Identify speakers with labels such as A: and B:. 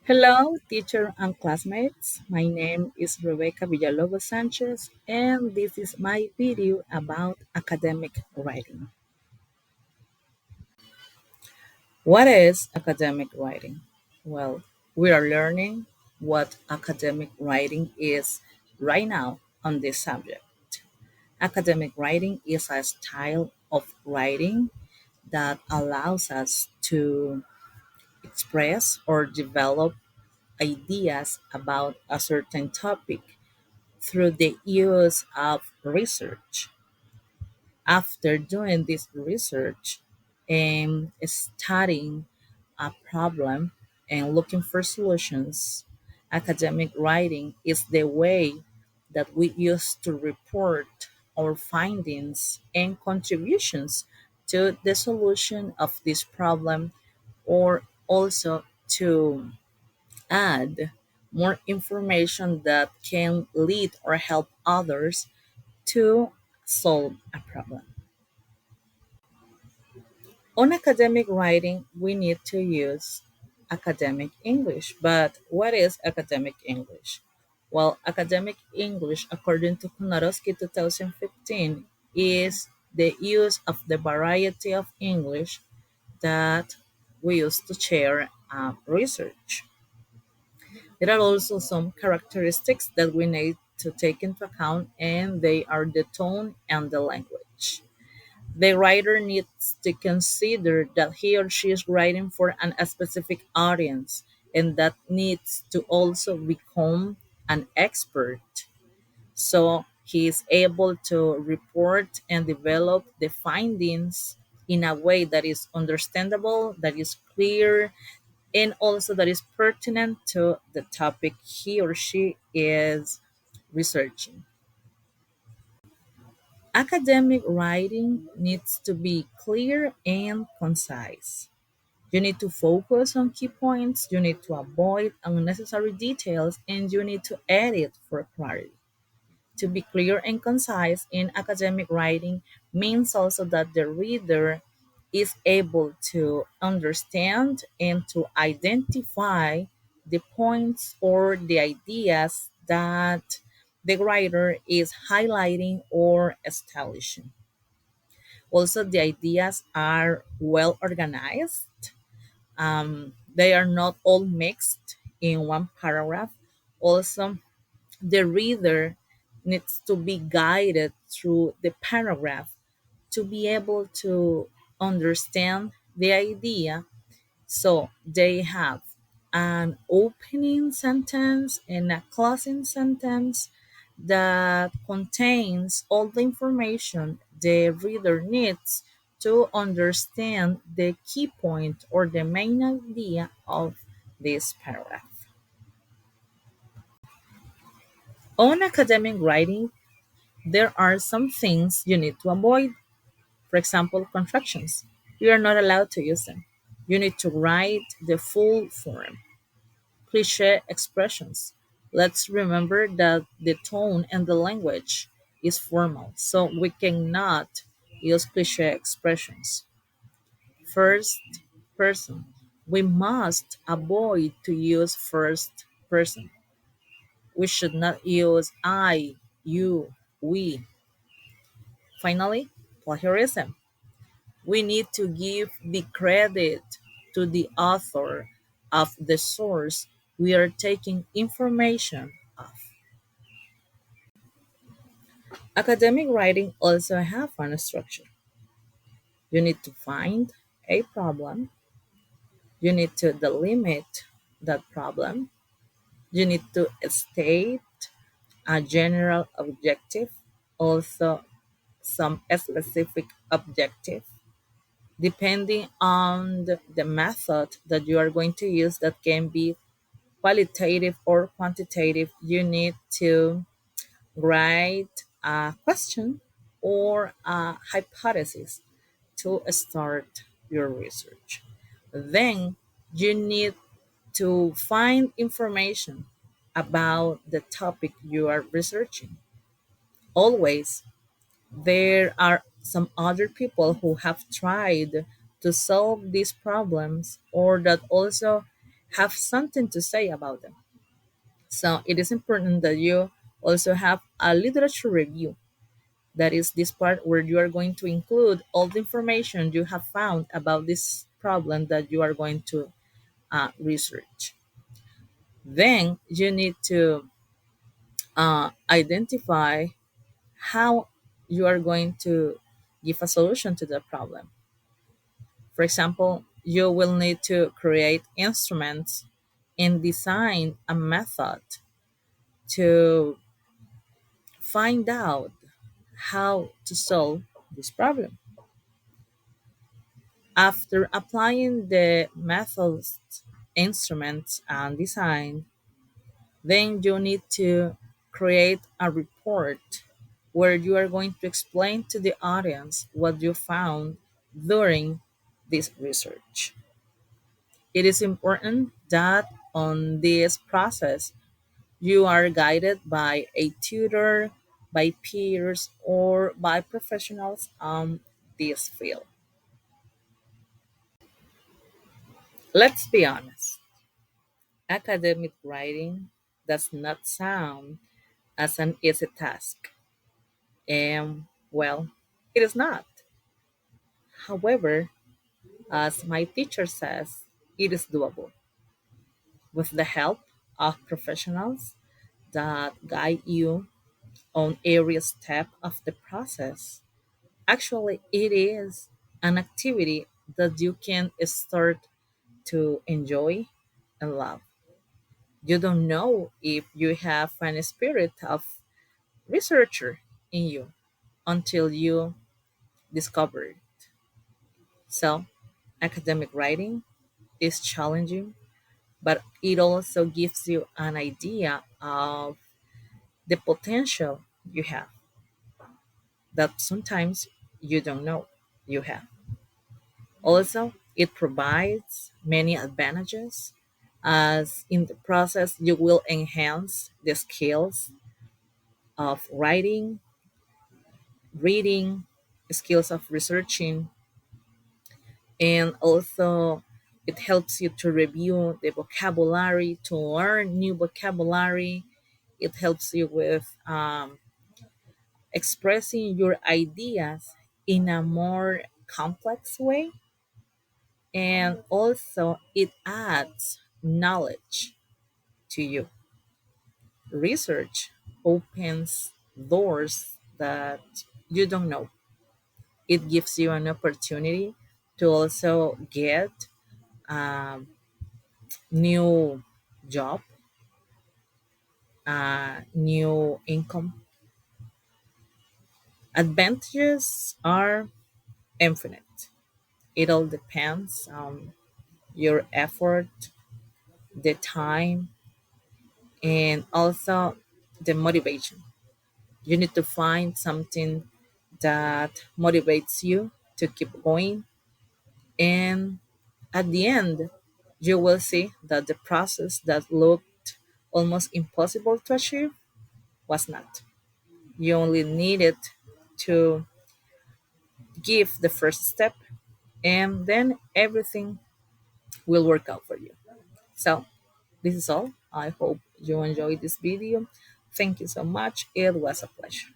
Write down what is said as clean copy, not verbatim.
A: Hello, teacher and classmates. My name is Rebeca Villalobos Sánchez, and this is my video about academic writing. What is academic writing? Well, we are learning what academic writing is right now on this subject. Academic writing is a style of writing that allows us to express or develop ideas about a certain topic through the use of research. After doing this research and studying a problem and looking for solutions, academic writing is the way that we use to report our findings and contributions to the solution of this problem, or also to add more information that can lead or help others to solve a problem. On academic writing, we need to use academic English. But what is academic English? Well, academic English, according to Konarowski 2015, is the use of the variety of English that we use to share research. There are also some characteristics that we need to take into account, and they are the tone and the language. The writer needs to consider that he or she is writing for a specific audience and that needs to also become an expert. So he is able to report and develop the findings in a way that is understandable, that is clear, and also that is pertinent to the topic he or she is researching. Academic writing needs to be clear and concise. You need to focus on key points, you need to avoid unnecessary details, and you need to edit for clarity. To be clear and concise in academic writing means also that the reader is able to understand and to identify the points or the ideas that the writer is highlighting or establishing. Also, the ideas are well organized. They are not all mixed in one paragraph. Also, the reader needs to be guided through the paragraph to be able to understand the idea. So they have an opening sentence and a closing sentence that contains all the information the reader needs to understand the key point or the main idea of this paragraph. On academic writing, there are some things you need to avoid. For example, contractions. You are not allowed to use them. You need to write the full form. Cliche expressions. Let's remember that the tone and the language is formal, so we cannot use cliche expressions. First person. We must avoid to use first person. We should not use I, you, we. Finally, plagiarism. We need to give the credit to the author of the source we are taking information of. Academic writing also have a structure. You need to find a problem, you need to delimit that problem, you need to state a general objective, also some specific objective. Depending on the method that you are going to use, that can be qualitative or quantitative, you need to write a question or a hypothesis to start your research. Then you need to find information about the topic you are researching. Always, there are some other people who have tried to solve these problems or that also have something to say about them. So it is important that you also have a literature review. That is this part where you are going to include all the information you have found about this problem that you are going to research. Then you need to identify how you are going to give a solution to the problem. For example, you will need to create instruments and design a method to find out how to solve this problem. After applying the methods, instruments, and design, then you need to create a report where you are going to explain to the audience what you found during this research. It is important that on this process you are guided by a tutor, by peers, or by professionals on this field. Let's be honest, academic writing does not sound as an easy task. And well, it is not. However, as my teacher says, it is doable. With the help of professionals that guide you on every step of the process, actually, it is an activity that you can start to enjoy and love. You don't know if you have an spirit of researcher in you until you discover it. So, academic writing is challenging, but it also gives you an idea of the potential you have that sometimes you don't know you have. Also, it provides many advantages as in the process you will enhance the skills of writing, reading, skills of researching, and also it helps you to review the vocabulary, to learn new vocabulary. It helps you with expressing your ideas in a more complex way, and also it adds knowledge to you. Research opens doors that you don't know. It gives you an opportunity to also get a new job, new income. Advantages are infinite. It all depends on your effort, the time, and also the motivation. You need to find something that motivates you to keep going. And at the end, you will see that the process that looked almost impossible to achieve was not. You only needed to give the first step, and then everything will work out for you. So, this is all. I hope you enjoyed this video. Thank you so much. It was a pleasure.